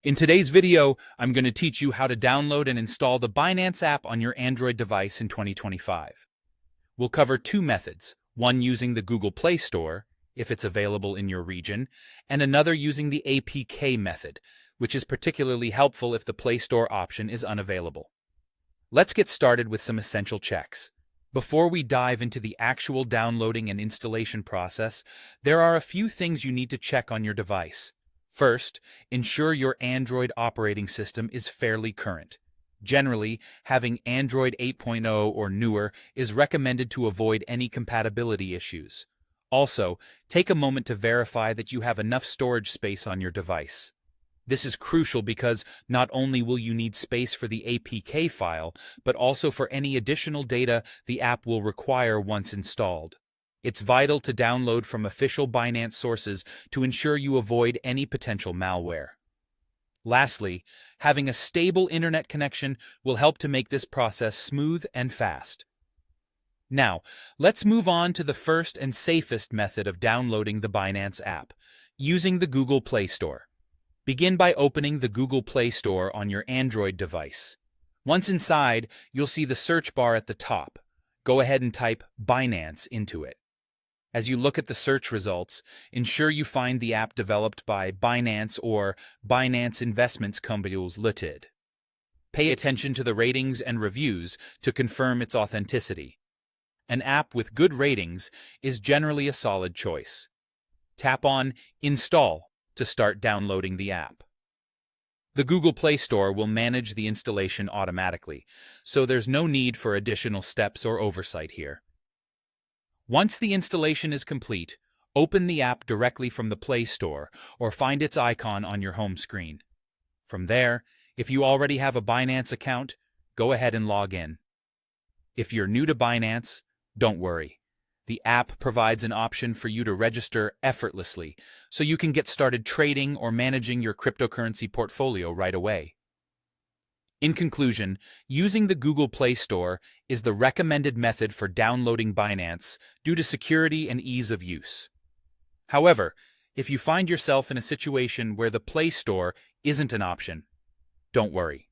In today's video, I'm going to teach you how to download and install the Binance app on your Android device in 2025. We'll cover two methods, one using the Google Play Store, if it's available in your region, and another using the APK method, which is particularly helpful if the Play Store option is unavailable. Let's get started with some essential checks. Before we dive into the actual downloading and installation process, there are a few things you need to check on your device. First, ensure your Android operating system is fairly current. Generally, having Android 8.0 or newer is recommended to avoid any compatibility issues. Also, take a moment to verify that you have enough storage space on your device. This is crucial because not only will you need space for the APK file, but also for any additional data the app will require once installed. It's vital to download from official Binance sources to ensure you avoid any potential malware. Lastly, having a stable internet connection will help to make this process smooth and fast. Now, let's move on to the first and safest method of downloading the Binance app, using the Google Play Store. Begin by opening the Google Play Store on your Android device. Once inside, you'll see the search bar at the top. Go ahead and type Binance into it. As you look at the search results, ensure you find the app developed by Binance or Binance Investments Companies Limited. Pay attention to the ratings and reviews to confirm its authenticity. An app with good ratings is generally a solid choice. Tap on Install to start downloading the app. The Google Play Store will manage the installation automatically, so there's no need for additional steps or oversight here. Once the installation is complete, open the app directly from the Play Store or find its icon on your home screen. From there, if you already have a Binance account, go ahead and log in. If you're new to Binance, don't worry. The app provides an option for you to register effortlessly, so you can get started trading or managing your cryptocurrency portfolio right away. In conclusion, using the Google Play Store is the recommended method for downloading Binance due to security and ease of use. However, if you find yourself in a situation where the Play Store isn't an option, don't worry.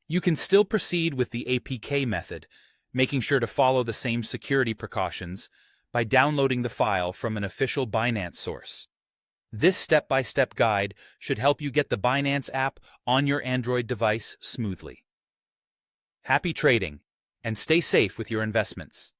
You can still proceed with the APK method, making sure to follow the same security precautions by downloading the file from an official Binance source. This step-by-step guide should help you get the Binance app on your Android device smoothly. Happy trading, and stay safe with your investments.